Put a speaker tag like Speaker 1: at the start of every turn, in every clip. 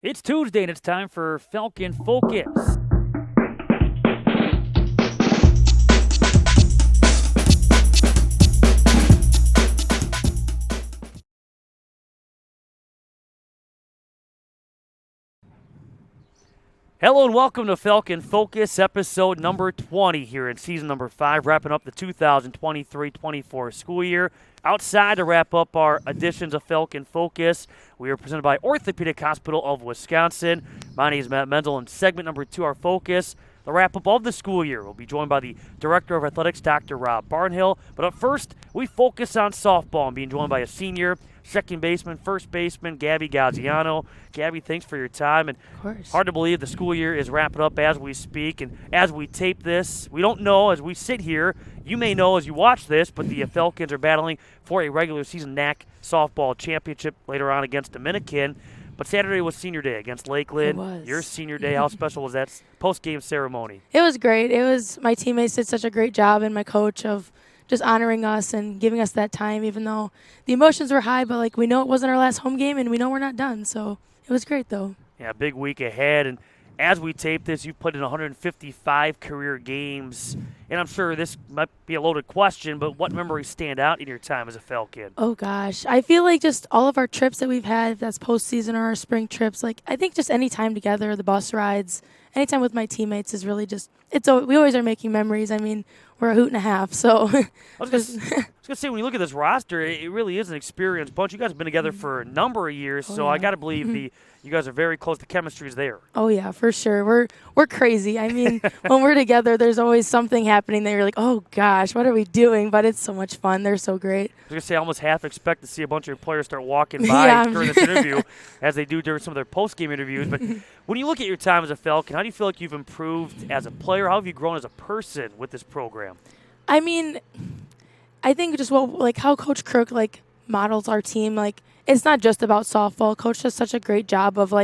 Speaker 1: It's Tuesday and it's time for Falcon Focus. Hello and welcome to Falcon Focus, episode number 20 here in season number 5, wrapping up the 2023-24 school year. Outside to wrap up our editions of Falcon Focus, we are presented by Orthopedic Hospital of Wisconsin. My name is Matt Menzel, and segment number 2, our focus, the wrap-up of the school year. We'll be joined by the Director of Athletics, Dr. Rob Barnhill. But up first, we focus on softball and being joined by a senior, second baseman, first baseman, Gabby Gaziano. Gabby, thanks for your time. And
Speaker 2: Of course.
Speaker 1: hard to believe the school year is wrapping up as we speak. And as we tape this, we don't know as we sit here. You may know as you watch this, but the Falcons are battling for a regular season NAC softball championship later on against Dominican. But Saturday was senior day against Lakeland.
Speaker 2: It was.
Speaker 1: Your senior day, how special was that post-game ceremony?
Speaker 2: It was great. It was my teammates did such a great job, and my coach of just honoring us and giving us that time, even though the emotions were high. But like we know it wasn't our last home game, and we know we're not done. So it was great, though.
Speaker 1: Yeah, big week ahead. And as we tape this, you've played in 155 career games. And I'm sure this might be a loaded question, but what memories stand out in your time as a Falcon?
Speaker 2: Oh gosh, I feel like just all of our trips that we've had, if that's postseason or our spring trips. Like I think just any time together, the bus rides, anytime with my teammates is really just. We always are making memories. I mean, we're a hoot and a half. So.
Speaker 1: I was going to say, when you look at this roster, it really is an experienced bunch. You guys have been together for a number of years,
Speaker 2: Oh,
Speaker 1: so I
Speaker 2: yeah.
Speaker 1: got to believe you guys are very close. The chemistry is there.
Speaker 2: Oh yeah, for sure. We're crazy. I mean, when we're together, there's always something happening that you're like, oh gosh, what are we doing? But it's so much fun. They're so great.
Speaker 1: I was going to say, I almost half expect to see a bunch of players start walking by
Speaker 2: Yeah.
Speaker 1: during this interview, as they do during some of their post-game interviews. But when you look at your time as a Falcon, how do you feel like you've improved as a player? How have you grown as a person with this program?
Speaker 2: I mean, I think just how Coach Crook models our team. Like it's not just about softball. Coach does such a great job of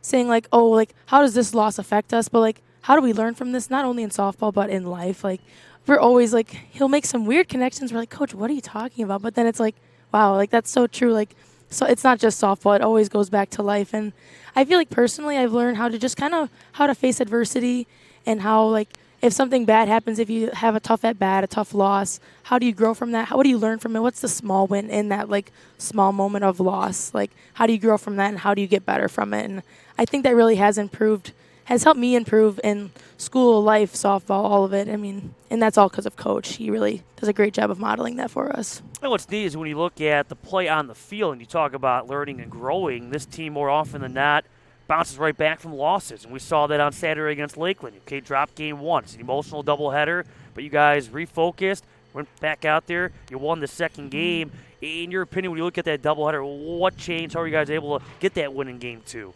Speaker 2: saying how does this loss affect us? But how do we learn from this? Not only in softball but in life. Like we're always he'll make some weird connections. We're like, Coach, what are you talking about? But then it's like, wow, that's so true. So it's not just softball. It always goes back to life. And I feel like personally I've learned how to just how to face adversity and how if something bad happens, if you have a tough at bat, a tough loss, how do you grow from that? What do you learn from it? What's the small win in that small moment of loss? How do you grow from that and how do you get better from it? And I think that really has helped me improve in school, life, softball, all of it. I mean, and that's all because of Coach. He really does a great job of modeling that for us.
Speaker 1: And what's neat is when you look at the play on the field and you talk about learning and growing, this team more often than not bounces right back from losses. And we saw that on Saturday against Lakeland. Okay, dropped game 1. It's an emotional doubleheader, but you guys refocused, went back out there. You won the second game. In your opinion, when you look at that doubleheader, what changed? How are you guys able to get that win in game 2?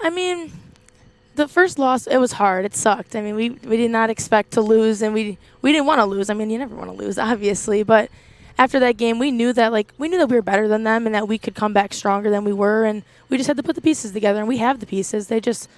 Speaker 2: I mean, the first loss, it was hard. It sucked. I mean, we did not expect to lose, and we didn't want to lose. I mean, you never want to lose, obviously. But after that game, we knew that we were better than them and that we could come back stronger than we were, and we just had to put the pieces together. And we have the pieces.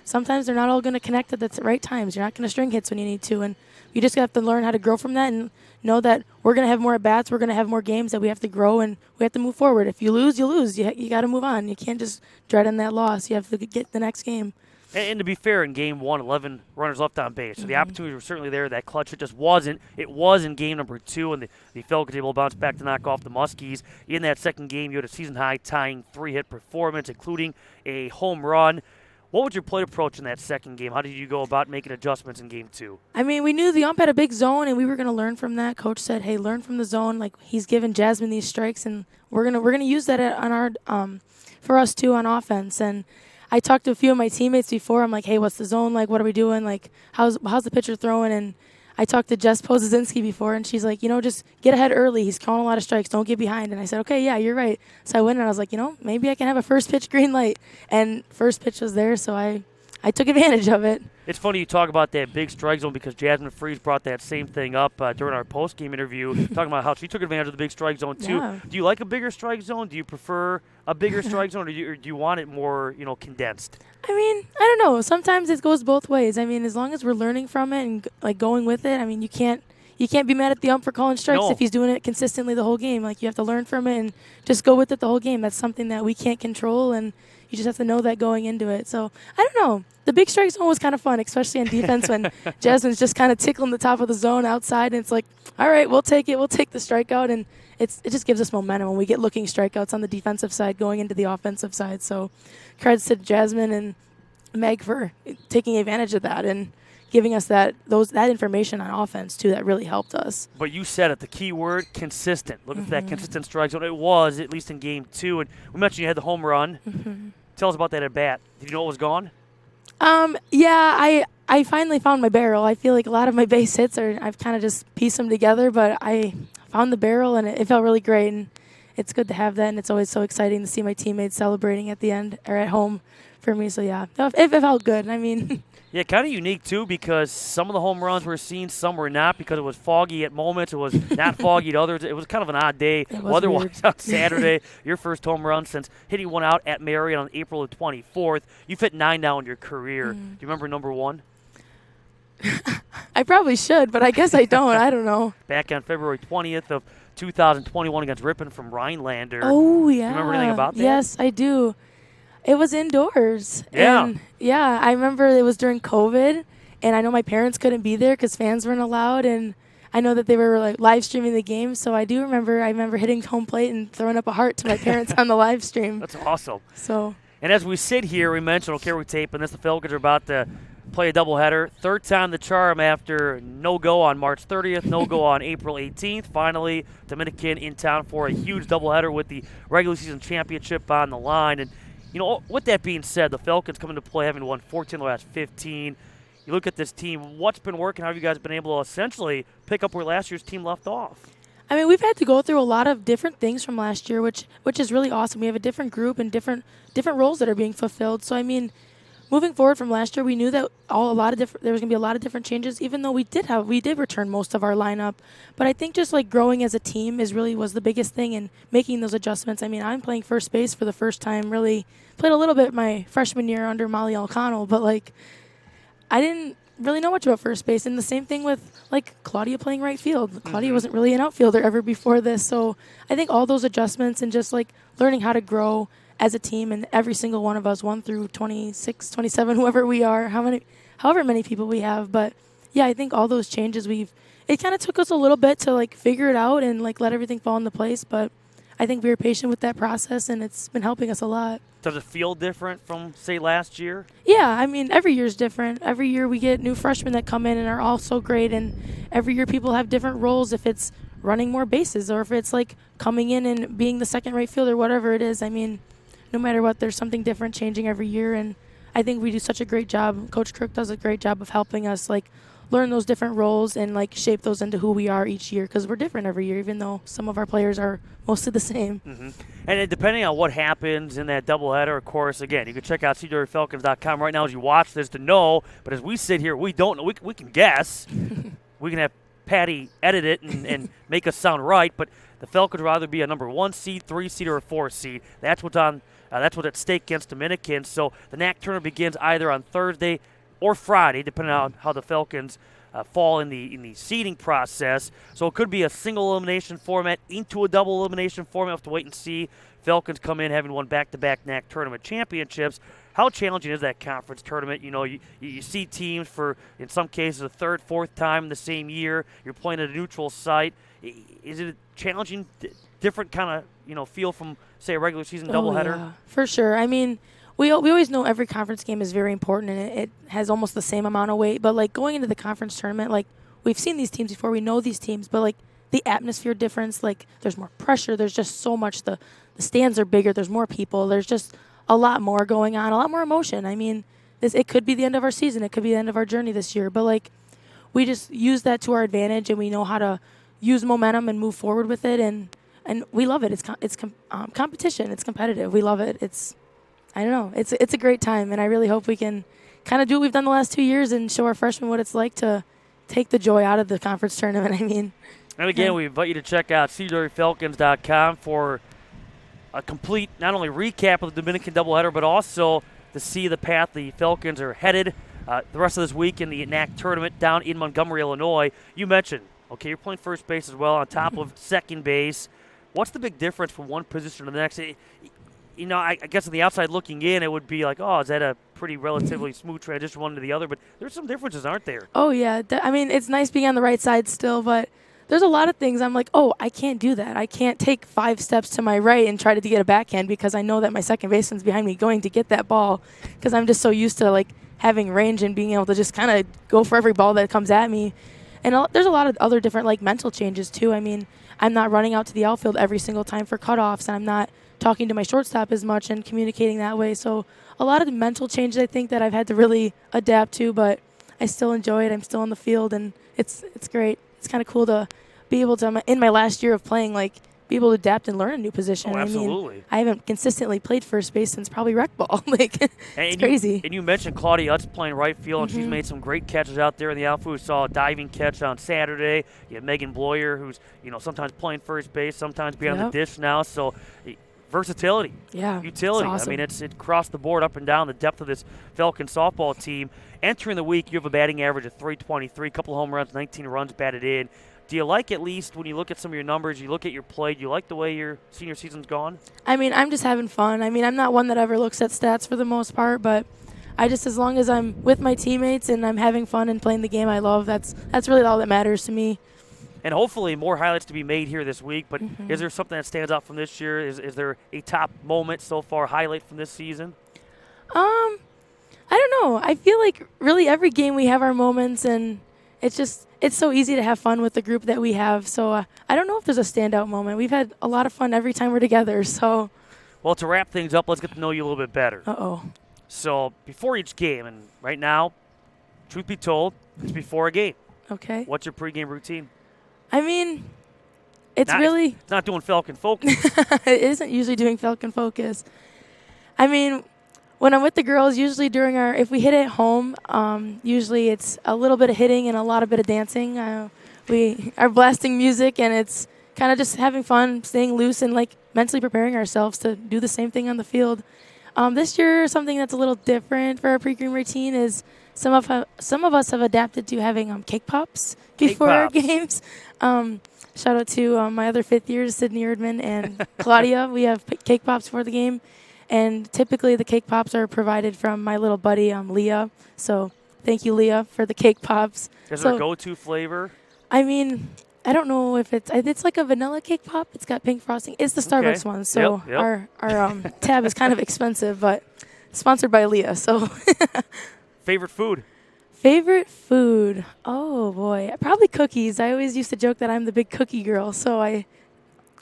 Speaker 2: Sometimes they're not all going to connect at the right times. You're not going to string hits when you need to, and you just have to learn how to grow from that and know that we're going to have more at bats. We're going to have more games that we have to grow, and we have to move forward. If you lose, you lose. You got to move on. You can't just dread in that loss. You have to get the next game.
Speaker 1: And to be fair, in game 1, 11 runners left on base. So the opportunities were certainly there. That clutch, it just wasn't. It was in game number 2, and the Falcons able to bounce back to knock off the Muskies. In that second game, you had a season-high tying 3-hit performance, including a home run. What was your plate approach in that second game? How did you go about making adjustments in game 2?
Speaker 2: I mean, we knew the ump had a big zone, and we were going to learn from that. Coach said, "Hey, learn from the zone. He's given Jasmine these strikes, and we're gonna use that on our for us too on offense." And I talked to a few of my teammates before. I'm like, "Hey, what's the zone like? What are we doing? How's the pitcher throwing?" And I talked to Jess Pozazinski before, and she's like, just get ahead early. He's calling a lot of strikes. Don't get behind. And I said, okay, yeah, you're right. So I went, and I was like, maybe I can have a first pitch green light. And first pitch was there, so I took advantage of it.
Speaker 1: It's funny you talk about that big strike zone because Jasmine Freeze brought that same thing up during our post-game interview, talking about how she took advantage of the big strike zone too.
Speaker 2: Yeah.
Speaker 1: Do you like a bigger strike zone? Do you prefer a bigger strike zone, or do you want it more, condensed?
Speaker 2: I mean, I don't know. Sometimes it goes both ways. I mean, as long as we're learning from it and going with it, I mean, you can't be mad at the ump for calling strikes if he's doing it consistently the whole game. You have to learn from it and just go with it the whole game. That's something that we can't control, and You just have to know that going into it. So I don't know. The big strike zone was kind of fun, especially on defense when Jasmine's just kind of tickling the top of the zone outside, and it's like, all right, we'll take it. We'll take the strikeout, and it just gives us momentum when we get looking strikeouts on the defensive side going into the offensive side. So credits to Jasmine and Meg for taking advantage of that and giving us that information on offense too. That really helped us.
Speaker 1: But you said it, the key word, consistent. Looking for that consistent strike zone. It was, at least in game 2. And we mentioned you had the home run. Tell us about that at bat. Did you know it was gone?
Speaker 2: Yeah, I finally found my barrel. I feel like a lot of my base hits I've kind of just pieced them together, but I found the barrel and it felt really great. And it's good to have that, and it's always so exciting to see my teammates celebrating at the end or at home for me. So yeah, it felt good. I mean.
Speaker 1: Yeah, kind of unique, too, because some of the home runs we're seeing, some were not because it was foggy at moments. It was not foggy at others. It was kind of an odd day weather-wise on Saturday. Your first home run since hitting one out at Marion on April the 24th. You've hit 9 now in your career. Do you remember number 1?
Speaker 2: I probably should, but I guess I don't. I don't know.
Speaker 1: Back on February 20th of 2021 against Ripon from Rhinelander.
Speaker 2: Oh, yeah.
Speaker 1: Do you remember anything about that?
Speaker 2: Yes, I do. It was indoors.
Speaker 1: Yeah.
Speaker 2: And yeah, I remember it was during COVID, and I know my parents couldn't be there because fans weren't allowed, and I know that they were like live streaming the game. So I remember hitting home plate and throwing up a heart to my parents on the live stream.
Speaker 1: That's awesome.
Speaker 2: So.
Speaker 1: And as we sit here, we mentioned, okay, we're taping this. The Falcons are about to play a doubleheader. Third time the charm after no-go on March 30th, no-go on April 18th. Finally, Dominican in town for a huge doubleheader with the regular season championship on the line. And you know, with that being said, the Falcons come into play having won 14 of the last 15. You look at this team, what's been working? How have you guys been able to essentially pick up where last year's team left off?
Speaker 2: I mean, we've had to go through a lot of different things from last year, which is really awesome. We have a different group and different roles that are being fulfilled. So, I mean, moving forward from last year, we knew that there was going to be a lot of different changes, even though we did return most of our lineup. But I think just like growing as a team was the biggest thing, and making those adjustments. I mean, I'm playing first base for the first time, really played a little bit my freshman year under Molly O'Connell, but like I didn't really know much about first base. And the same thing with like Claudia playing right field. Claudia wasn't really an outfielder ever before this. So I think all those adjustments and just like learning how to grow as a team, and every single one of us, 1 through 26, 27, whoever we are, however many people we have. But yeah, I think all those changes it kind of took us a little bit to like figure it out and like let everything fall into place. But I think we were patient with that process, and it's been helping us a lot.
Speaker 1: Does it feel different from, say, last year?
Speaker 2: Yeah, I mean, every year's different. Every year we get new freshmen that come in and are all so great, and every year people have different roles, if it's running more bases or if it's like coming in and being the second right fielder, whatever it is. I mean, no matter what, there's something different changing every year, and I think we do such a great job. Coach Crook does a great job of helping us like learn those different roles and like shape those into who we are each year, because we're different every year, even though some of our players are mostly the same.
Speaker 1: And depending on what happens in that doubleheader, of course, again, you can check out cwfalcons.com right now as you watch this to know. But as we sit here, we don't know. We can guess. We can have Patty edit it and make us sound right. But the Falcons would either be a number 1 seed, 3 seed, or a 4 seed. That's what's at stake against Dominican. So the NAC tournament begins either on Thursday or Friday, depending on how the Falcons fall in the seeding process. So it could be a single elimination format into a double elimination format. We'll have to wait and see. Falcons come in having won back-to-back NAC tournament championships. How challenging is that conference tournament? You know, you see teams for, in some cases, a third, fourth time in the same year. You're playing at a neutral site. Is it a challenging, different kind of, feel from, say, a regular season doubleheader?
Speaker 2: Yeah, for sure. I mean, we always know every conference game is very important, and it has almost the same amount of weight. But, like, going into the conference tournament, like, we've seen these teams before. We know these teams. But, like, the atmosphere difference, like, there's more pressure. There's just so much. The stands are bigger. There's more people. There's just a lot more going on, a lot more emotion. I mean, it could be the end of our season. It could be the end of our journey this year. But, like, we just use that to our advantage, and we know how to use momentum and move forward with it. And we love it. It's competition. It's competitive. We love it. I don't know. It's a great time, and I really hope we can kind of do what we've done the last 2 years and show our freshmen what it's like to take the joy out of the conference tournament. I mean.
Speaker 1: And again, we invite you to check out cwfalcons.com for a complete not only recap of the Dominican doubleheader, but also to see the path the Falcons are headed the rest of this week in the NAC tournament down in Montgomery, Illinois. You mentioned, okay, you're playing first base as well on top of second base. What's the big difference from one position to the next? I guess on the outside looking in, it would be like, oh, is that a pretty relatively smooth transition one to the other? But there's some differences, aren't there?
Speaker 2: Oh, yeah. I mean, it's nice being on the right side still, but there's a lot of things I'm like, oh, I can't do that. I can't take 5 steps to my right and try to get a backhand because I know that my second baseman's behind me going to get that ball because I'm just so used to, like, having range and being able to just kind of go for every ball that comes at me. And there's a lot of other different, like, mental changes, too. I mean, I'm not running out to the outfield every single time for cutoffs, and I'm not talking to my shortstop as much and communicating that way. So a lot of the mental changes I think that I've had to really adapt to, but I still enjoy it. I'm still on the field, and it's great. It's kind of cool to be able to, in my last year of playing, like, be able to adapt and learn a new position.
Speaker 1: Oh, absolutely.
Speaker 2: I mean, I haven't consistently played first base since probably rec ball. Like, it's crazy.
Speaker 1: And you mentioned Claudia Utz playing right field, and she's made some great catches out there in the outfield. We saw a diving catch on Saturday. You have Megan Bloyer, who's sometimes playing first base, sometimes behind the dish now. So versatility, utility.
Speaker 2: Awesome.
Speaker 1: I mean, it's across the board, up and down the depth of this Falcon softball team. Entering the week, you have a batting average of .323, a couple of home runs, 19 runs batted in. Do you like, at least when you look at some of your numbers, you look at your play, do you like the way your senior season's gone? I mean,
Speaker 2: I'm just having fun. I mean, I'm not one that ever looks at stats for the most part, but as long as I'm with my teammates and I'm having fun and playing the game I love, that's really all that matters to me.
Speaker 1: And hopefully more highlights to be made here this week, but is there something that stands out from this year? Is there a top moment so far, highlight from this season?
Speaker 2: I don't know. I feel like really every game we have our moments, and it's so easy to have fun with the group that we have. So I don't know if there's a standout moment. We've had a lot of fun every time we're together. So,
Speaker 1: well, to wrap things up, let's get to know you a little bit better.
Speaker 2: Uh-oh.
Speaker 1: So before each game, and right now, truth be told, it's before a game.
Speaker 2: Okay.
Speaker 1: What's your pregame routine?
Speaker 2: I mean, it's
Speaker 1: not doing Falcon Focus.
Speaker 2: It isn't usually doing Falcon Focus. I mean, when I'm with the girls, usually if we hit at home, usually it's a little bit of hitting and a lot of bit of dancing. We are blasting music, and it's kind of just having fun, staying loose, and like mentally preparing ourselves to do the same thing on the field. This year, something that's a little different for our pregame routine is some of us have adapted to having cake pops before our games. Shout out to my other 5th years, Sydney Erdman and Claudia. We have cake pops for the game. And typically the cake pops are provided from my little buddy, Leah. So thank you, Leah, for the cake pops.
Speaker 1: Is there a go-to flavor?
Speaker 2: I mean, I don't know if it's like a vanilla cake pop. It's got pink frosting. It's the Starbucks one. So
Speaker 1: yep.
Speaker 2: our tab is kind of expensive, but sponsored by Leah. So
Speaker 1: favorite food?
Speaker 2: Favorite food? Oh, boy. Probably cookies. I always used to joke that I'm the big cookie girl. So I'm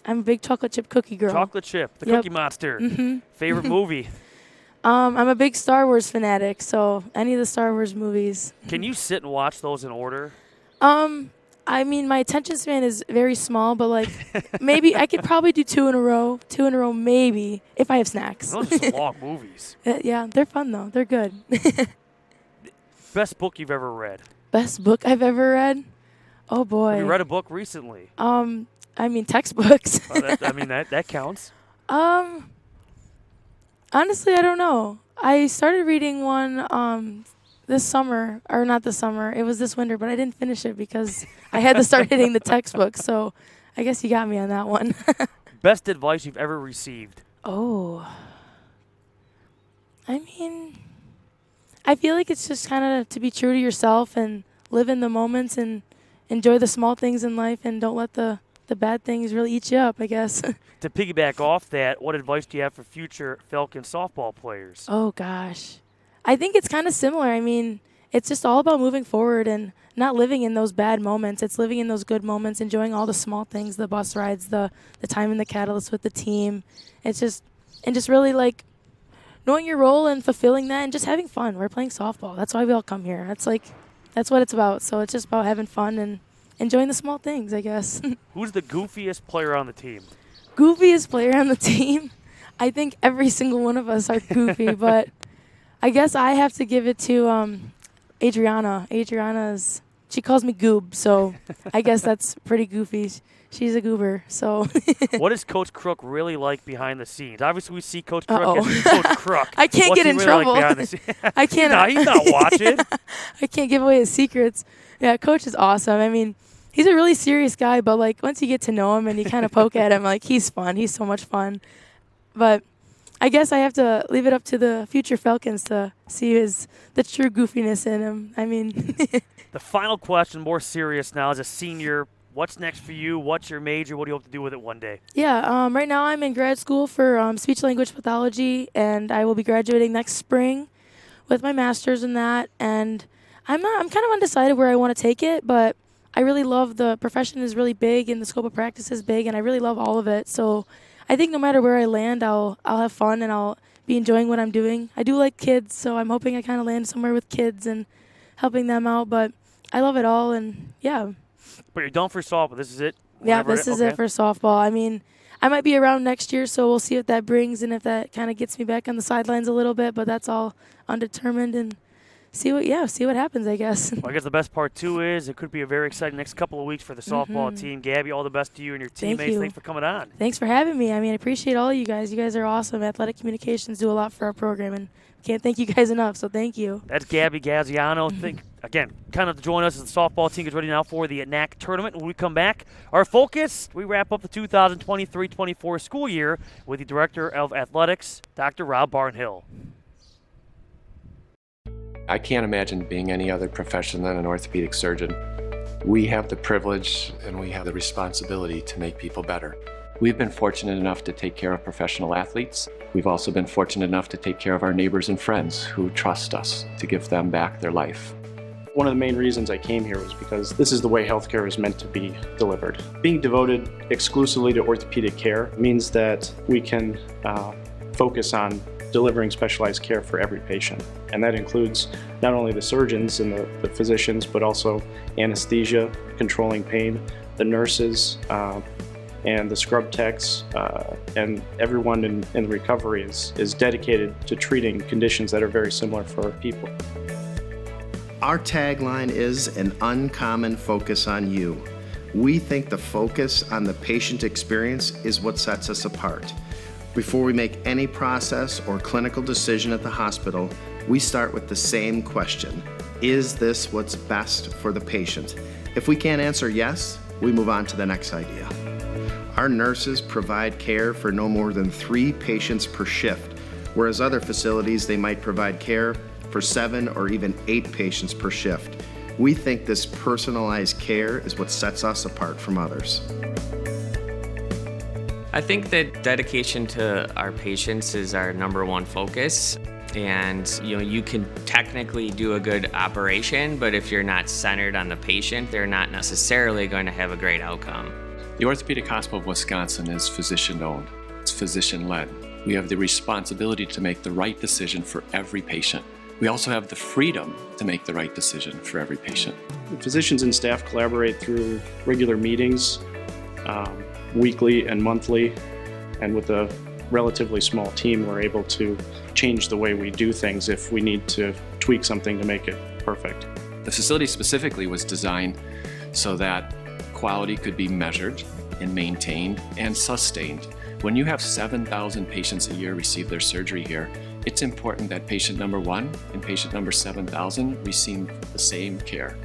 Speaker 2: a big chocolate chip cookie girl.
Speaker 1: Chocolate chip, the Cookie Monster.
Speaker 2: Mm-hmm.
Speaker 1: Favorite movie?
Speaker 2: I'm a big Star Wars fanatic, so any of the Star Wars movies.
Speaker 1: Can you sit and watch those in order?
Speaker 2: I mean, my attention span is very small, but like maybe I could probably do 2 in a row. 2 in a row, maybe, if I have snacks.
Speaker 1: Those are some long movies.
Speaker 2: Yeah, they're fun though. They're good.
Speaker 1: Best book you've ever read?
Speaker 2: Best book I've ever read? Oh boy.
Speaker 1: Have you read a book recently?
Speaker 2: I mean, textbooks.
Speaker 1: that counts.
Speaker 2: Honestly, I don't know. I started reading one this summer, or not this summer. It was this winter, but I didn't finish it because I had to start hitting the textbook. So I guess you got me on that one.
Speaker 1: Best advice you've ever received?
Speaker 2: Oh. I mean, I feel like it's just kind of to be true to yourself and live in the moments and enjoy the small things in life and don't let the bad things really eat you up, I guess.
Speaker 1: To piggyback off that, what advice do you have for future Falcon softball players?
Speaker 2: Oh, gosh. I think it's kind of similar. I mean, it's just all about moving forward and not living in those bad moments. It's living in those good moments, enjoying all the small things, the bus rides, the time in the Catalyst with the team. It's just really like knowing your role and fulfilling that and just having fun. We're playing softball. That's why we all come here. That's what it's about. So it's just about having fun and enjoying the small things, I guess.
Speaker 1: Who's the goofiest player on the team?
Speaker 2: Goofiest player on the team? I think every single one of us are goofy, but I guess I have to give it to Adriana. She calls me Goob, so I guess that's pretty goofy. She's a goober, so.
Speaker 1: What is Coach Crook really like behind the scenes? Obviously, we see Coach Crook as Coach Crook.
Speaker 2: I can't get in trouble.
Speaker 1: Like behind the scenes?
Speaker 2: I can't.
Speaker 1: No, he's not watching.
Speaker 2: I can't give away his secrets. Yeah, Coach is awesome. I mean, he's a really serious guy, but like once you get to know him and you kind of poke at him, like he's fun. He's so much fun. But I guess I have to leave it up to the future Falcons to see the true goofiness in him. I mean,
Speaker 1: The final question, more serious now, as a senior, what's next for you? What's your major? What do you hope to do with it one day?
Speaker 2: yeah. Right now I'm in grad school for speech language pathology, and I will be graduating next spring with my master's in that. And I'm kind of undecided where I want to take it, but I really love the profession is really big and the scope of practice is big, and I really love all of it. So I think no matter where I land, I'll have fun and I'll be enjoying what I'm doing. I do like kids, so I'm hoping I kind of land somewhere with kids and helping them out. But I love it all, and yeah.
Speaker 1: But you're done for softball. This is it?
Speaker 2: Yeah,
Speaker 1: Whenever
Speaker 2: this is
Speaker 1: okay.
Speaker 2: it for softball. I mean, I might be around next year, so we'll see what that brings and if that kind of gets me back on the sidelines a little bit. But that's all undetermined, and see what happens, I guess.
Speaker 1: Well, I guess the best part, too, is it could be a very exciting next couple of weeks for the softball team. Gabby, all the best to you and your teammates. Thanks for coming on.
Speaker 2: Thanks for having me. I mean, I appreciate all you guys. You guys are awesome. Athletic Communications do a lot for our program, and can't thank you guys enough, so thank you.
Speaker 1: That's Gabby Gaziano. Again, kind of to join us as the softball team gets ready now for the NAC tournament. When we come back, our focus, we wrap up the 2023-24 school year with the Director of Athletics, Dr. Rob Barnhill.
Speaker 3: I can't imagine being any other profession than an orthopedic surgeon. We have the privilege and we have the responsibility to make people better. We've been fortunate enough to take care of professional athletes. We've also been fortunate enough to take care of our neighbors and friends who trust us to give them back their life.
Speaker 4: One of the main reasons I came here was because this is the way healthcare is meant to be delivered. Being devoted exclusively to orthopedic care means that we can focus on delivering specialized care for every patient. And that includes not only the surgeons and the physicians, but also anesthesia, controlling pain, the nurses, and the scrub techs, and everyone in the recovery is dedicated to treating conditions that are very similar for people.
Speaker 5: Our tagline is an uncommon focus on you. We think the focus on the patient experience is what sets us apart. Before we make any process or clinical decision at the hospital, we start with the same question. Is this what's best for the patient? If we can't answer yes, we move on to the next idea. Our nurses provide care for no more than 3 patients per shift, whereas other facilities, they might provide care for 7 or even 8 patients per shift. We think this personalized care is what sets us apart from others.
Speaker 6: I think that dedication to our patients is our number one focus. And you can technically do a good operation, but if you're not centered on the patient, they're not necessarily going to have a great outcome.
Speaker 3: The Orthopedic Hospital of Wisconsin is physician-owned. It's physician-led. We have the responsibility to make the right decision for every patient. We also have the freedom to make the right decision for every patient.
Speaker 4: The physicians and staff collaborate through regular meetings, weekly and monthly, and with a relatively small team, we're able to change the way we do things if we need to tweak something to make it perfect.
Speaker 3: The facility specifically was designed so that quality could be measured and maintained and sustained. When you have 7,000 patients a year receive their surgery here, it's important that patient number 1 and patient number 7,000 receive the same care.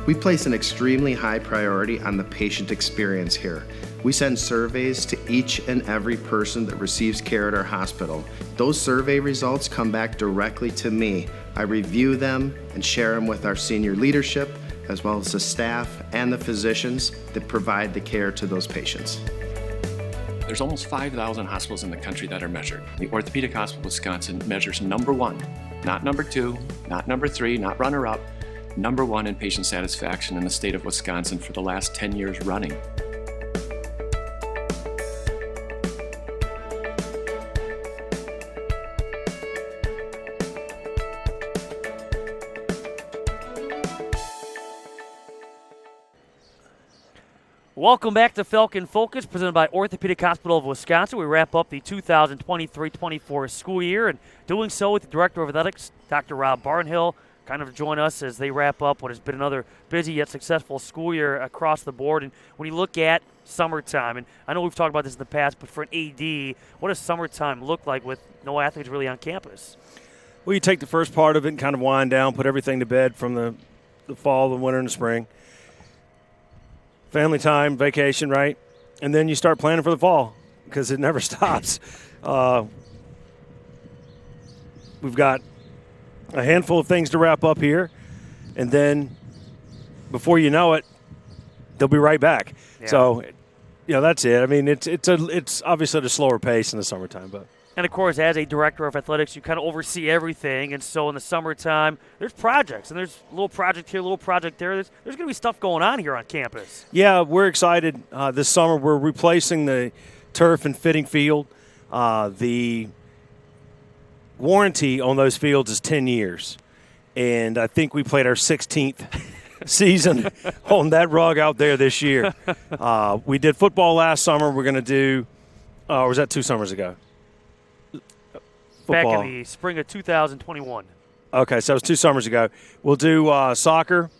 Speaker 5: We place an extremely high priority on the patient experience here. We send surveys to each and every person that receives care at our hospital. Those survey results come back directly to me. I review them and share them with our senior leadership, as well as the staff and the physicians that provide the care to those patients.
Speaker 3: There's almost 5,000 hospitals in the country that are measured. The Orthopedic Hospital of Wisconsin measures number 1, not number 2, not number 3, not runner-up, number 1 in patient satisfaction in the state of Wisconsin for the last 10 years running.
Speaker 1: Welcome back to Falcon Focus, presented by Orthopedic Hospital of Wisconsin. We wrap up the 2023-24 school year, and doing so with the Director of Athletics, Dr. Rob Barnhill, kind of to join us as they wrap up what has been another busy yet successful school year across the board. And when you look at summertime, and I know we've talked about this in the past, but for an AD, what does summertime look like with no athletes really on campus?
Speaker 7: Well, you take the first part of it and kind of wind down, put everything to bed from the fall, the winter, and the spring. Family time, vacation, right? And then you start planning for the fall because it never stops. we've got a handful of things to wrap up here, and then before you know it, they'll be right back.
Speaker 1: Yeah.
Speaker 7: So, that's it. I mean, it's obviously at a slower pace in the summertime, but.
Speaker 1: And, of course, as a director of athletics, you kind of oversee everything. And so in the summertime, there's projects. And there's a little project here, a little project there. There's going to be stuff going on here on campus.
Speaker 7: Yeah, we're excited. This summer we're replacing the turf and fitting field. The warranty on those fields is 10 years. And I think we played our 16th season on that rug out there this year. We did football last summer. We're going to do or was that 2 summers ago?
Speaker 1: Back
Speaker 7: Football.
Speaker 1: in the spring of 2021.
Speaker 7: Okay, so it was 2 summers ago. We'll do soccer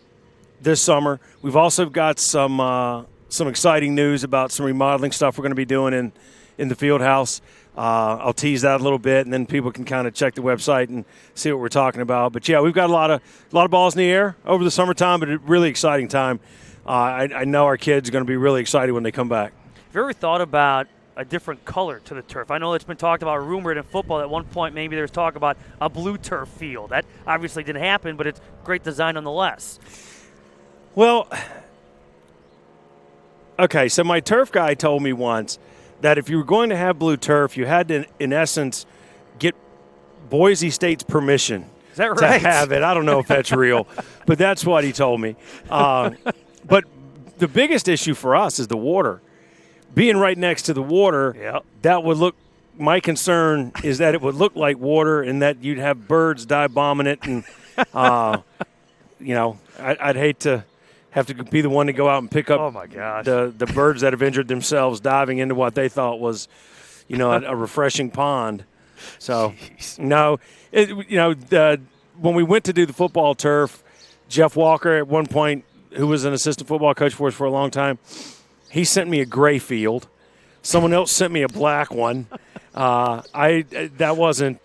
Speaker 7: this summer. We've also got some exciting news about some remodeling stuff we're going to be doing in the field house. I'll tease that a little bit, and then people can kind of check the website and see what we're talking about. But yeah, we've got a lot of balls in the air over the summertime, but a really exciting time. I know our kids are going to be really excited when they come back.
Speaker 1: Have you ever thought about a different color to the turf? I know it's been talked about, rumored in football at one point. Maybe there was talk about a blue turf field. That obviously didn't happen, but it's great design nonetheless.
Speaker 7: Well, okay, so my turf guy told me once that if you were going to have blue turf, you had to, in essence, get Boise State's permission
Speaker 1: Is that right?
Speaker 7: to have it. I don't know if that's real, but that's what he told me. But the biggest issue for us is the water. Being right next to the water,
Speaker 1: Yep.
Speaker 7: that would look – my concern is that it would look like water and that you'd have birds dive bombing it. And, I'd hate to have to be the one to go out and pick up
Speaker 1: Oh, my gosh.
Speaker 7: the birds that have injured themselves diving into what they thought was, a refreshing pond. So, no, when we went to do the football turf, Jeff Walker at one point, who was an assistant football coach for us for a long time, he sent me a gray field. Someone else sent me a black one. That wasn't.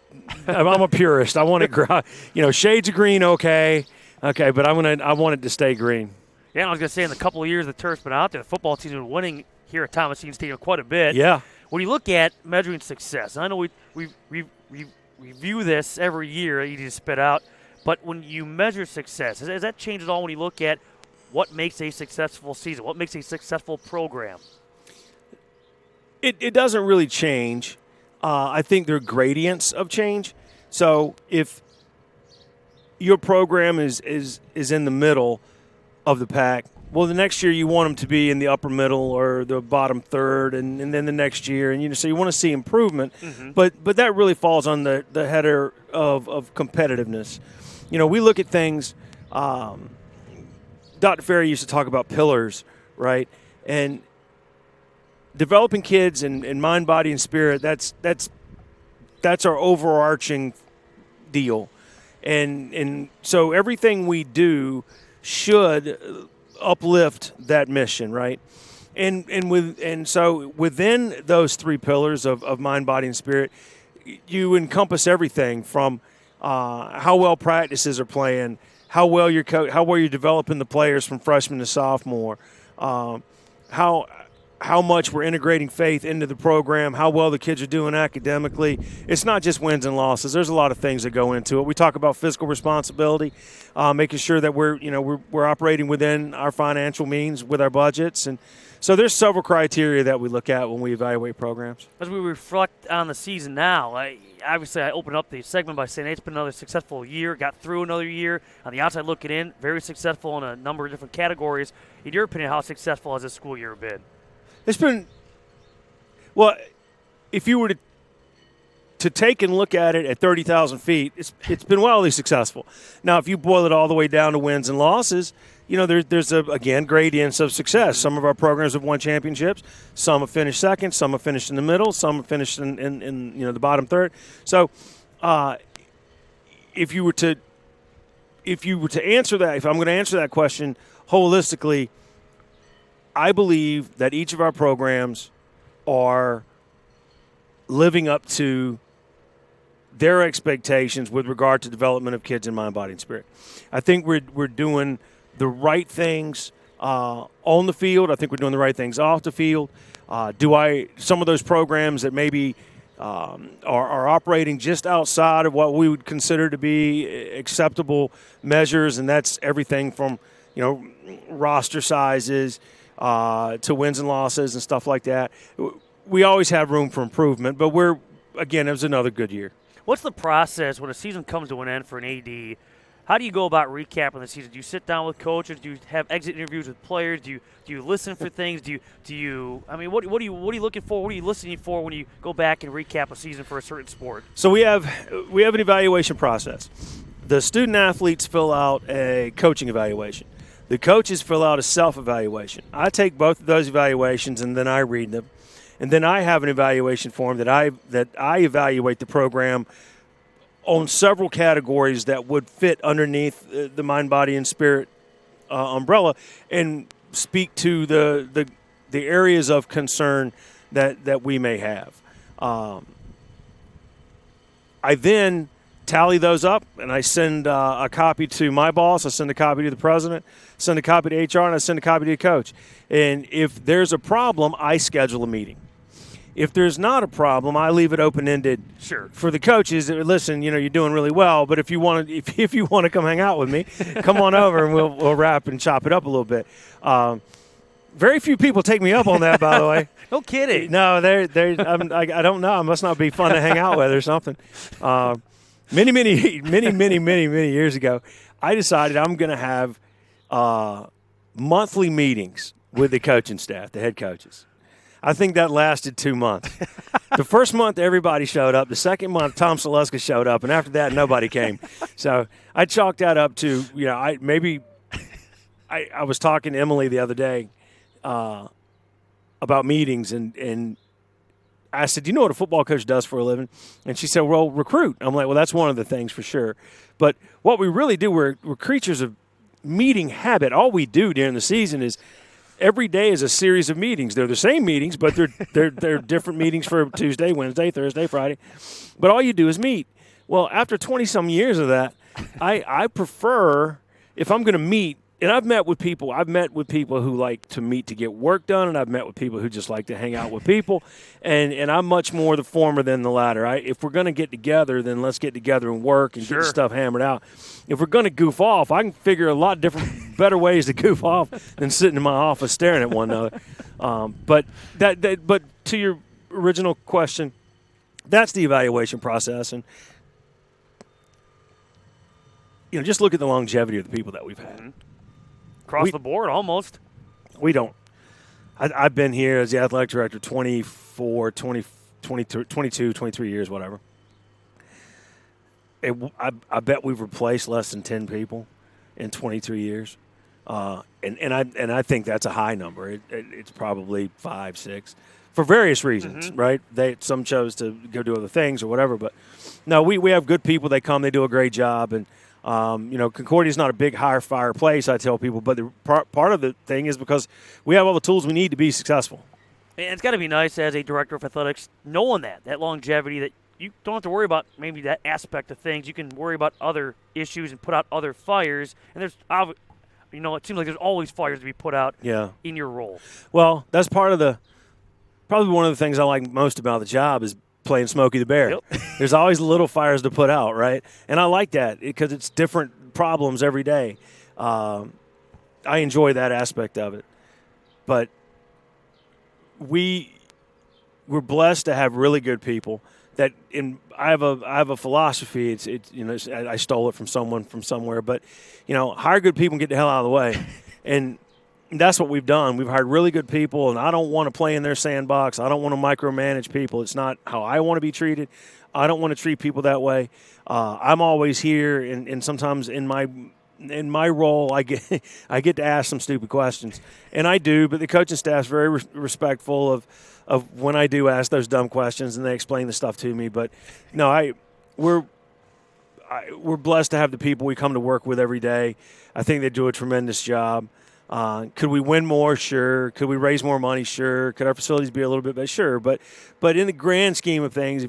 Speaker 7: I'm a purist. I want it, shades of green, okay, but I want it to stay green.
Speaker 1: Yeah, and I was going to say, in the couple of years the turf's been out there, the football team's been winning here at Thomas Dean Stadium quite a bit.
Speaker 7: Yeah.
Speaker 1: When you look at measuring success, and I know we review this every year, easy to spit out, but when you measure success, has that changed at all when you look at what makes a successful season? What makes a successful program?
Speaker 7: It doesn't really change. I think there are gradients of change. So if your program is in the middle of the pack, well, the next year you want them to be in the upper middle or the bottom third, and then the next year, and so you want to see improvement. Mm-hmm. But that really falls on the header of competitiveness. We look at things. Dr. Ferry used to talk about pillars, right? And developing kids in mind, body, and spirit, that's our overarching deal. And so everything we do should uplift that mission, right? And so within those 3 pillars of mind, body, and spirit, you encompass everything from how well practices are playing, how well you're developing the players from freshman to sophomore, how much we're integrating faith into the program, how well the kids are doing academically. It's not just wins and losses. There's a lot of things that go into it. We talk about fiscal responsibility, making sure that we're operating within our financial means with our budgets, and so there's several criteria that we look at when we evaluate programs.
Speaker 1: As we reflect on the season now, I opened up the segment by saying it's been another successful year, got through another year. On the outside looking in, very successful in a number of different categories. In your opinion, how successful has this school year been?
Speaker 7: It's been, well, if you were to take and look at it at 30,000 feet, it's been wildly successful. Now, if you boil it all the way down to wins and losses, there's again gradients of success. Some of our programs have won championships. Some have finished second. Some have finished in the middle. Some have finished in the bottom third. So, if you were to answer that, if I'm going to answer that question holistically, I believe that each of our programs are living up to their expectations with regard to development of kids in mind, body, and spirit. I think we're doing the right things on the field. I think we're doing the right things off the field. Some of those programs that maybe are operating just outside of what we would consider to be acceptable measures, and that's everything from, roster sizes to wins and losses and stuff like that. We always have room for improvement, but it was another good year.
Speaker 1: What's the process when a season comes to an end for an AD? How do you go about recapping the season? Do you sit down with coaches? Do you have exit interviews with players? Do you listen for things? What are you looking for? What are you listening for when you go back and recap a season for a certain sport?
Speaker 7: So we have an evaluation process. The student athletes fill out a coaching evaluation. The coaches fill out a self-evaluation. I take both of those evaluations and then I read them. And then I have an evaluation form that I evaluate the program on several categories that would fit underneath the mind, body, and spirit umbrella, and speak to the areas of concern that we may have. I then tally those up, and I send a copy to my boss. I send a copy to the president, send a copy to HR, and I send a copy to the coach. And if there's a problem, I schedule a meeting. If there's not a problem, I leave it open-ended for the coaches. Listen, you're doing really well, but if you want to come hang out with me, come on over and we'll wrap and chop it up a little bit. Very few people take me up on that, by the way.
Speaker 1: No kidding.
Speaker 7: No, I don't know. I must not be fun to hang out with or something. Many years ago, I decided I'm going to have monthly meetings with the coaching staff, the head coaches. I think that lasted 2 months. The first month, everybody showed up. The second month, Tom Saleska showed up. And after that, nobody came. So I chalked that up to, I was talking to Emily the other day about meetings. And I said, do you know what a football coach does for a living? And she said, well, recruit. I'm like, well, that's one of the things for sure. But what we really do, we're creatures of meeting habit. All we do during the season is every day is a series of meetings. They're the same meetings, but they're different meetings for Tuesday, Wednesday, Thursday, Friday. But all you do is meet. Well, after 20-some years of that, I prefer, if I'm going to meet, and I've met with people who like to meet to get work done, and I've met with people who just like to hang out with people, and I'm much more the former than the latter. If we're going to get together, then let's get together and work and get stuff hammered out. If we're going to goof off, I can figure a lot different, better ways to goof off than sitting in my office staring at one another. But to your original question, that's the evaluation process, and just look at the longevity of the people that we've had.
Speaker 1: Mm-hmm. Across the board, almost.
Speaker 7: We don't. I've been here as the athletic director 24, 20, 22, 23 years, whatever. I bet we've replaced less than 10 people in 23 years. And I think that's a high number. It's probably 5, 6 for various reasons, right? Some chose to go do other things or whatever. But, no, we have good people. They come. They do a great job. And, Concordia is not a big hire-fire place, I tell people, but the part of the thing is because we have all the tools we need to be successful.
Speaker 1: And it's got to be nice as a director of athletics knowing that longevity, that you don't have to worry about maybe that aspect of things. You can worry about other issues and put out other fires. And there's, it seems like there's always fires to be put out in your role.
Speaker 7: Well, that's probably one of the things I like most about the job is playing Smokey the Bear. Yep. There's always little fires to put out, right? And I like that because it's different problems every day. I enjoy that aspect of it. But we're blessed to have really good people. I have a philosophy. It's I stole it from someone from somewhere, but hire good people and get the hell out of the way. And that's what we've done. We've hired really good people, and I don't want to play in their sandbox. I don't want to micromanage people. It's not how I want to be treated. I don't want to treat people that way. I'm always here, and sometimes in my role, I get to ask some stupid questions, and I do. But the coaching staff's very respectful of when I do ask those dumb questions, and they explain the stuff to me. But no, we're blessed to have the people we come to work with every day. I think they do a tremendous job. Could we win more? Sure. Could we raise more money? Sure. Could our facilities be a little bit better? Sure. But in the grand scheme of things,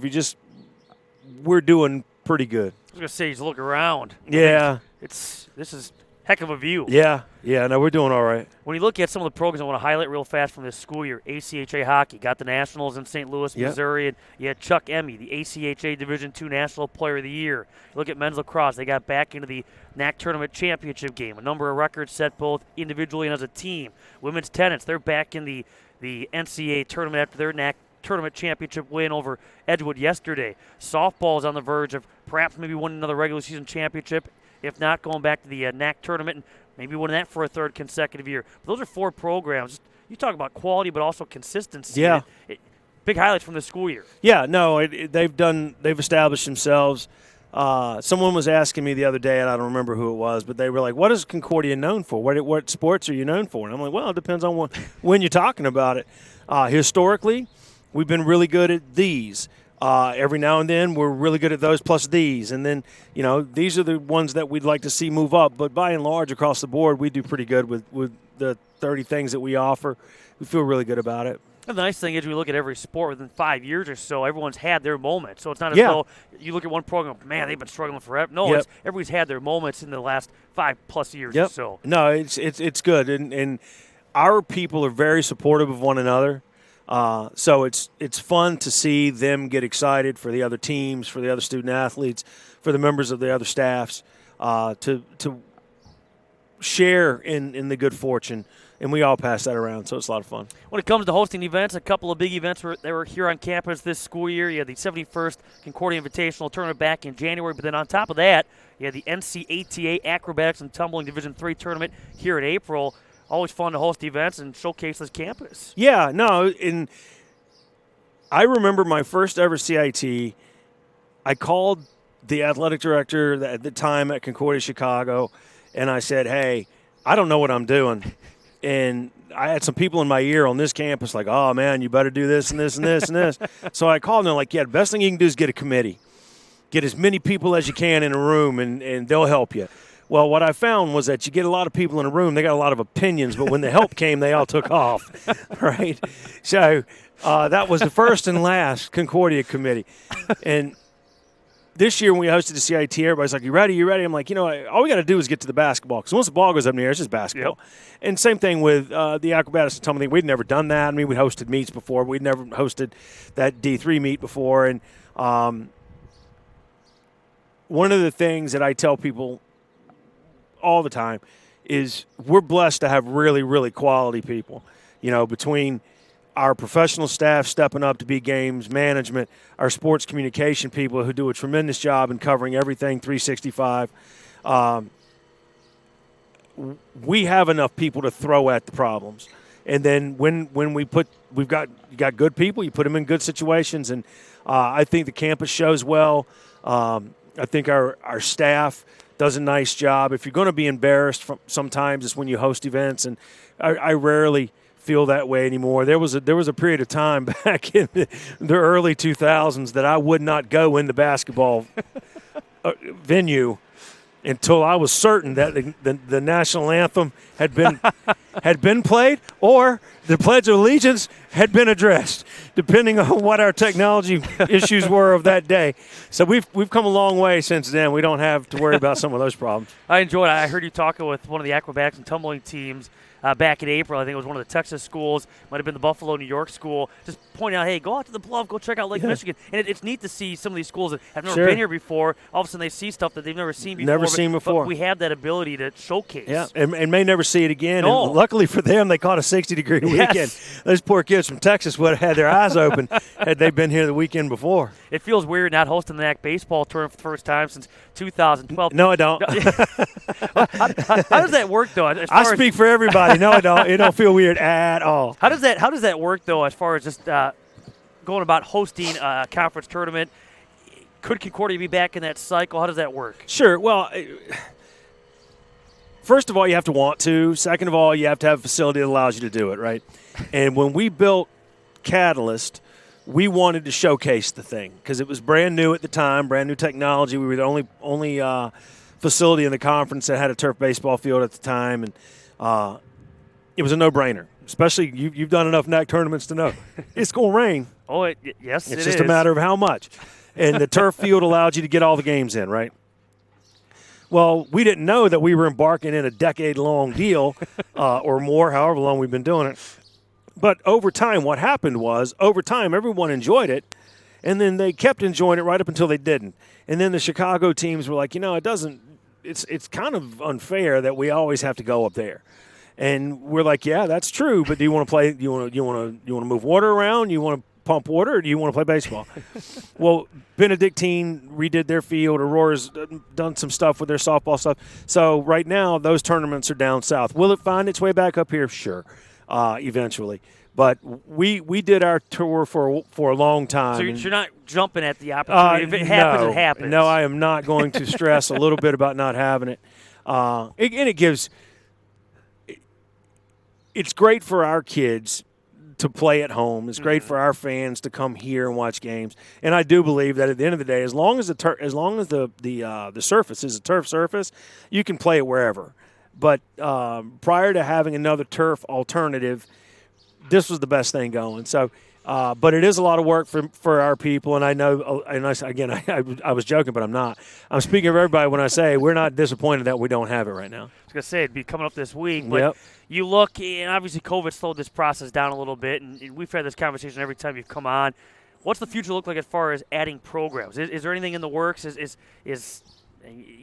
Speaker 7: we're doing pretty good.
Speaker 1: I was going to say, just look around.
Speaker 7: Yeah.
Speaker 1: This is Heck of a view.
Speaker 7: Yeah, no, we're doing all right.
Speaker 1: When you look at some of the programs, I want to highlight real fast from this school year. ACHA hockey got the Nationals in St. Louis,
Speaker 7: Yep.
Speaker 1: Missouri, and you had Chuck Emmy, the ACHA Division II National Player of the Year. You look at men's lacrosse; they got back into the NAC Tournament Championship game. A number of records set both individually and as a team. Women's tennis, they're back in the NCAA tournament after their NAC Tournament Championship win over Edgewood yesterday. Softball is on the verge of perhaps maybe winning another regular season championship. If not, going back to the NAC tournament and maybe winning that for a third consecutive year. But those are 4 programs. You talk about quality, but also consistency.
Speaker 7: Yeah.
Speaker 1: Big highlights from the school year.
Speaker 7: Yeah, no, they've established themselves. Someone was asking me the other day, and I don't remember who it was, but they were like, "What is Concordia known for? What sports are you known for?" And I'm like, "Well, it depends on when you're talking about it. Historically, we've been really good at these. Every now and then, we're really good at those plus these. And then, these are the ones that we'd like to see move up. But by and large, across the board, we do pretty good with the 30 things that we offer. We feel really good about it.
Speaker 1: And the nice thing is we look at every sport within 5 years or so, everyone's had their moment. So it's not as though you look at one program, man, they've been struggling forever. No, everybody's had their moments in the last 5+ years or so.
Speaker 7: No, it's good. And our people are very supportive of one another. So it's fun to see them get excited for the other teams, for the other student athletes, for the members of the other staffs, to share in the good fortune, and we all pass that around, so it's a lot of fun.
Speaker 1: When it comes to hosting events, a couple of big events that were here on campus this school year. You had the 71st Concordia Invitational Tournament back in January, but then on top of that, you had the NCATA Acrobatics and Tumbling Division III Tournament here in April. Always fun to host events and showcase this campus.
Speaker 7: Yeah, no, and I remember my first ever CIT. I called the athletic director at the time at Concordia Chicago, and I said, "Hey, I don't know what I'm doing." And I had some people in my ear on this campus like, "Oh, man, you better do this and this and this and this." So I called, and they're like, "Yeah, the best thing you can do is get a committee. Get as many people as you can in a room, and they'll help you." Well, what I found was that you get a lot of people in a room, they got a lot of opinions, but when the help came, they all took off, right? So that was the first and last Concordia committee. And this year when we hosted the CIT, everybody's like, you ready? I'm like, all we got to do is get to the basketball, because once the ball goes up in the air, it's just basketball. Yep. And same thing with the acrobatics and tumbling. We'd never done that. I mean, we'd hosted meets before, but we'd never hosted that D3 meet before. And one of the things that I tell people all the time is we're blessed to have really, really quality people, between our professional staff stepping up to be games management, our sports communication people who do a tremendous job in covering everything 365. We have enough people to throw at the problems. And then when you got good people, you put them in good situations. And I think the campus shows well. I think our staff does a nice job. If you're going to be embarrassed sometimes, it's when you host events, and I rarely feel that way anymore. There was a period of time back in the early 2000s that I would not go in the basketball venue until I was certain that the national anthem had been played or the Pledge of Allegiance had been addressed, depending on what our technology issues were of that day. So we've come a long way since then. We don't have to worry about some of those problems.
Speaker 1: I enjoyed it. I heard you talking with one of the acrobatics and tumbling teams back in April. I think it was one of the Texas schools, might have been the Buffalo, New York school, just pointing out, hey, go out to the Bluff, go check out Lake Michigan. And it's neat to see some of these schools that have never been here before. All of a sudden they see stuff that they've never seen before. But we have that ability to showcase.
Speaker 7: Yeah, and may never see it again.
Speaker 1: No.
Speaker 7: And luckily for them, they caught a 60-degree weekend. Those poor kids from Texas would have had their eyes open had they been here the weekend before.
Speaker 1: It feels weird not hosting the NAC baseball tournament for the first time since 2012.
Speaker 7: No, I don't.
Speaker 1: How does that work, though?
Speaker 7: I speak for everybody. No, I don't. It don't feel weird at all.
Speaker 1: How does that work, though, as far as just going about hosting a conference tournament? Could Concordia be back in that cycle? How does that work?
Speaker 7: Sure. Well, first of all, you have to want to. Second of all, you have to have a facility that allows you to do it, right? And when we built Catalyst, we wanted to showcase the thing because it was brand new at the time, brand new technology. We were the only facility in the conference that had a turf baseball field at the time, and it was a no-brainer. Especially you've done enough NAC tournaments to know it's going to rain.
Speaker 1: Oh, yes,
Speaker 7: it's just a matter of how much. And the turf field allowed you to get all the games in, right? Well, we didn't know that we were embarking in a decade-long deal or more, however long we've been doing it. But over time, what happened was, over time, everyone enjoyed it, and then they kept enjoying it right up until they didn't. And then the Chicago teams were like, it's kind of unfair that we always have to go up there. And we're like, yeah, that's true, but do you want to play? You want to move water around? You want to pump water, or do you want to play baseball? Well, Benedictine redid their field. Aurora's done some stuff with their softball stuff. So right now, those tournaments are down south. Will it find its way back up here? Sure, eventually. But we did our tour for a long time.
Speaker 1: So you're not jumping at the opportunity. If it happens, it happens.
Speaker 7: No, I am not going to stress a little bit about not having it. And it gives – it's great for our kids to play at home. It's great for our fans to come here and watch games. And I do believe that at the end of the day, as long as the surface is a turf surface, you can play it wherever. But prior to having another turf alternative, this was the best thing going. So, but it is a lot of work for our people. And I know, I was joking, but I'm not. I'm speaking of everybody when I say we're not disappointed that we don't have it right now.
Speaker 1: I was going to say it'd be coming up this week, but
Speaker 7: Yep.
Speaker 1: You look, and obviously COVID slowed this process down a little bit, and we've had this conversation every time you've come on. What's the future look like as far as adding programs? Is there anything in the works? Is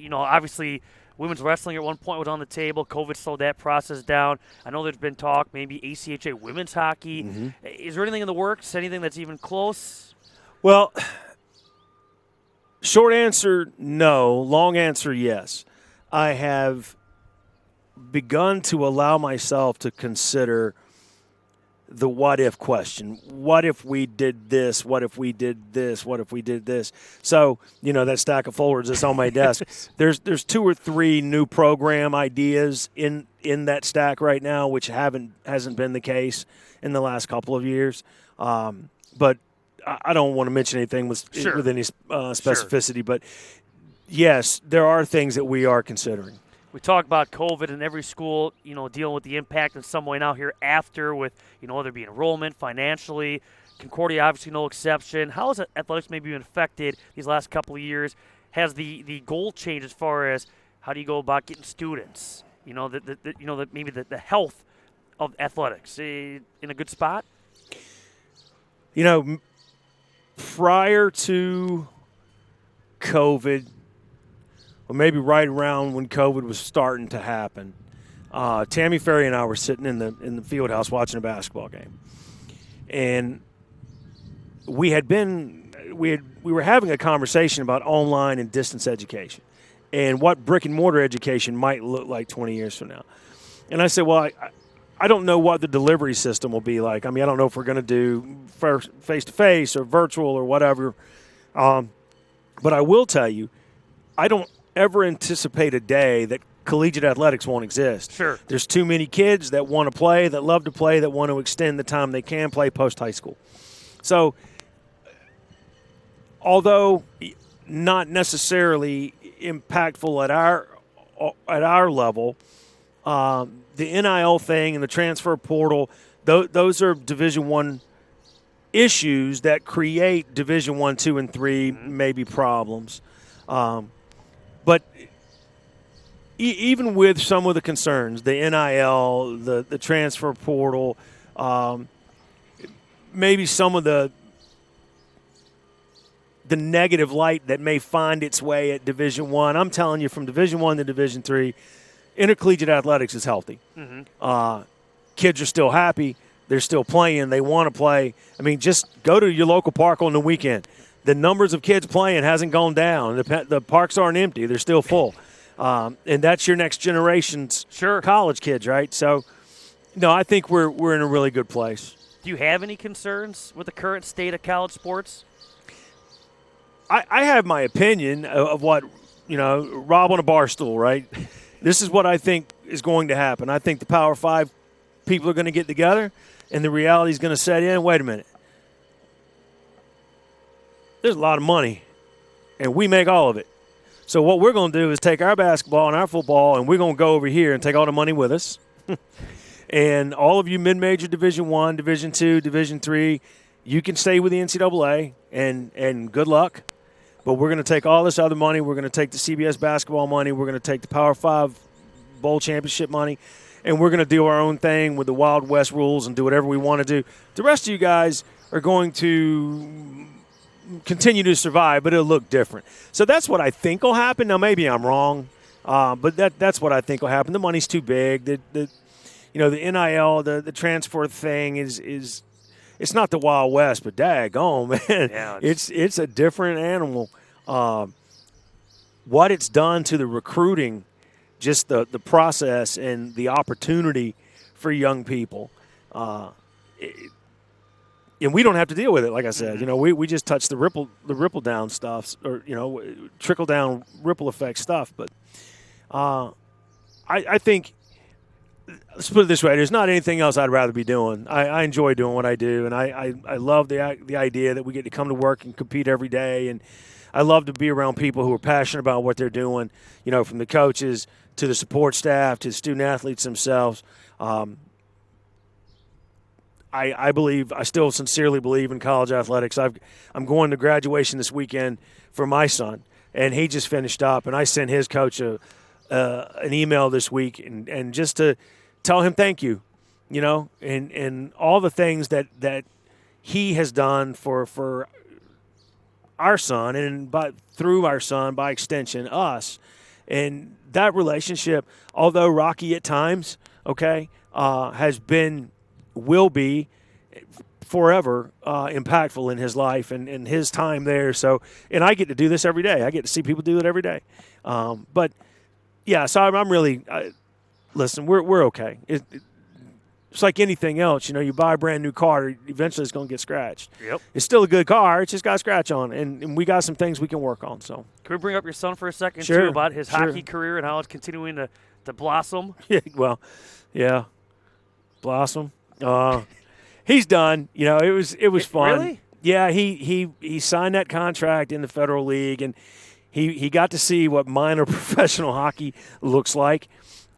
Speaker 1: obviously women's wrestling at one point was on the table. COVID slowed that process down. I know there's been talk, maybe ACHA women's hockey.
Speaker 7: Mm-hmm.
Speaker 1: Is there anything in the works, anything that's even close?
Speaker 7: Well, short answer, no. Long answer, yes. I have begun to allow myself to consider the what-if question. What if we did this? What if we did this? What if we did this? So, that stack of folders that's on my desk, there's 2 or 3 new program ideas in that stack right now, which hasn't been the case in the last couple of years. But I don't want to mention anything with any specificity. Sure. But, yes, there are things that we are considering.
Speaker 1: We talk about COVID and every school, dealing with the impact in some way now here after with, whether it be enrollment, financially. Concordia, obviously no exception. How has athletics maybe been affected these last couple of years? Has the goal changed as far as how do you go about getting students? Maybe the health of athletics in a good spot?
Speaker 7: Prior to COVID, or maybe right around when COVID was starting to happen, Tammy Ferry and I were sitting in the field house watching a basketball game, and we were having a conversation about online and distance education, and what brick and mortar education might look like 20 years from now. And I said, well, I don't know what the delivery system will be like. I mean, I don't know if we're going to do face to face or virtual or whatever, but I will tell you, I don't ever anticipate a day that collegiate athletics won't exist.
Speaker 1: Sure.
Speaker 7: There's too many kids that want to play, that love to play, that want to extend the time they can play post-high school. So, although not necessarily impactful at our level, the NIL thing and the transfer portal, those are Division I issues that create Division I, II, and III maybe problems. But even with some of the concerns, the NIL, the transfer portal, maybe some of the negative light that may find its way at Division I, I'm telling you, from Division I to Division III, intercollegiate athletics is healthy. Mm-hmm. Kids are still happy. They're still playing. They want to play. I mean, just go to your local park on the weekend. The numbers of kids playing hasn't gone down. The parks aren't empty. They're still full. And that's your next generation's college kids, right? So, no, I think we're in a really good place.
Speaker 1: Do you have any concerns with the current state of college sports?
Speaker 7: I have my opinion of what, Rob on a bar stool, right? This is what I think is going to happen. I think the Power 5 people are going to get together, and the reality is going to set in. Wait a minute. There's a lot of money, and we make all of it. So what we're going to do is take our basketball and our football, and we're going to go over here and take all the money with us. And all of you mid-major Division I, Division II, Division III, you can stay with the NCAA, and good luck. But we're going to take all this other money. We're going to take the CBS basketball money. We're going to take the Power 5 Bowl championship money, and we're going to do our own thing with the Wild West rules and do whatever we want to do. The rest of you guys are going to continue to survive, but it'll look different. So that's what I think will happen. Now, maybe I'm wrong, but that's what I think will happen. The money's too big. The NIL, the transfer thing is it's not the Wild West, but daggone, man,
Speaker 1: Yeah,
Speaker 7: it's a different animal. What it's done to the recruiting, just the process and the opportunity for young people. And we don't have to deal with it, like I said. We just touch the ripple down stuff, or trickle down ripple effect stuff. But I think, let's put it this way: there's not anything else I'd rather be doing. I enjoy doing what I do, and I love the idea that we get to come to work and compete every day, and I love to be around people who are passionate about what they're doing. From the coaches to the support staff to the student athletes themselves. I still sincerely believe in college athletics. I'm going to graduation this weekend for my son, and he just finished up, and I sent his coach an email this week, and just to tell him thank you, and all the things that he has done for our son, and through our son, by extension, us. And that relationship, although rocky at times, will be forever impactful in his life and his time there. So, and I get to do this every day. I get to see people do it every day. But yeah, so I'm really listen. We're okay. It's like anything else. You buy a brand new car, eventually it's going to get scratched.
Speaker 1: Yep.
Speaker 7: It's still a good car. It's just got a scratch on it, and we got some things we can work on. So
Speaker 1: Can we bring up your son for a second,
Speaker 7: Sure,
Speaker 1: too, about his
Speaker 7: sure.
Speaker 1: hockey career and how it's continuing to blossom?
Speaker 7: yeah, well, yeah, blossom. He's done. It was fun.
Speaker 1: Really?
Speaker 7: Yeah, he signed that contract in the Federal League, and he got to see what minor professional hockey looks like,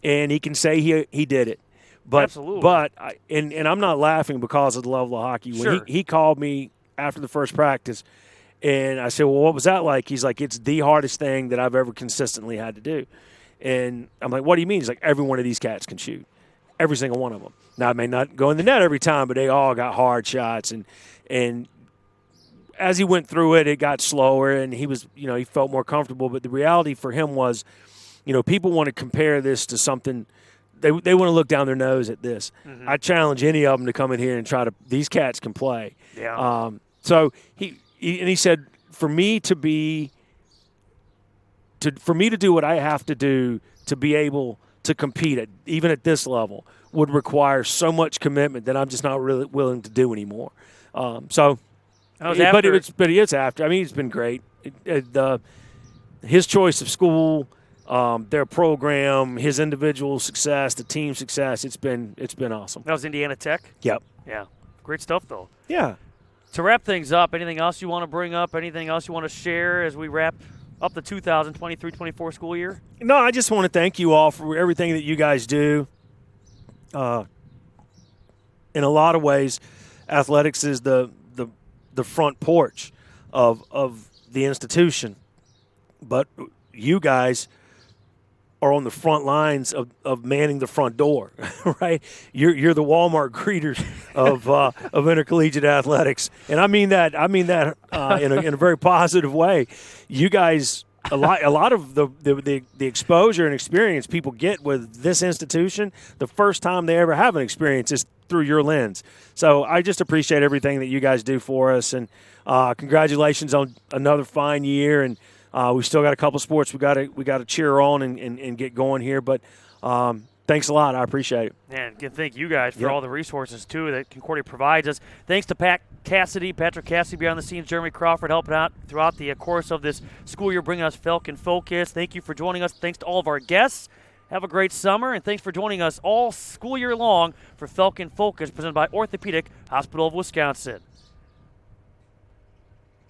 Speaker 7: and he can say he did it. But
Speaker 1: Absolutely.
Speaker 7: But and I'm not laughing because of the level of hockey. When
Speaker 1: Sure.
Speaker 7: he called me after the first practice, and I said, "Well, what was that like?" He's like, "It's the hardest thing that I've ever consistently had to do." And I'm like, "What do you mean?" He's like, "Every one of these cats can shoot. Every single one of them. Now, it may not go in the net every time, but they all got hard shots." And as he went through it, it got slower, and he was, he felt more comfortable. But the reality for him was, people want to compare this to something. They want to look down their nose at this.
Speaker 1: Mm-hmm.
Speaker 7: I challenge any of them to come in here and try to. These cats can play.
Speaker 1: Yeah.
Speaker 7: So he said, for me to do what I have to do to be able to compete even at this level would require so much commitment that I'm just not really willing to do anymore. But it's after. I mean, it's been great. His choice of school, their program, his individual success, the team success. It's been awesome.
Speaker 1: That was Indiana Tech?
Speaker 7: Yep.
Speaker 1: Yeah. Great stuff, though.
Speaker 7: Yeah.
Speaker 1: To wrap things up, anything else you want to bring up? Anything else you want to share as we wrap up the 2023-24 school year?
Speaker 7: No, I just want to thank you all for everything that you guys do. In a lot of ways, athletics is the front porch of the institution. But you guys are on the front lines of manning the front door, right? You're the Walmart greeters of intercollegiate athletics, and I mean that in a very positive way. You guys, a lot of the exposure and experience people get with this institution, the first time they ever have an experience is through your lens. So I just appreciate everything that you guys do for us, and congratulations on another fine year. And we still got a couple sports we got to cheer on and get going here. But thanks a lot. I appreciate it.
Speaker 1: And can thank you guys for
Speaker 7: Yep.
Speaker 1: all the resources, too, that Concordia provides us. Thanks to Patrick Cassidy behind the scenes, Jeremy Crawford helping out throughout the course of this school year, bringing us Falcon Focus. Thank you for joining us. Thanks to all of our guests. Have a great summer, and thanks for joining us all school year long for Falcon Focus, presented by Orthopedic Hospital of Wisconsin.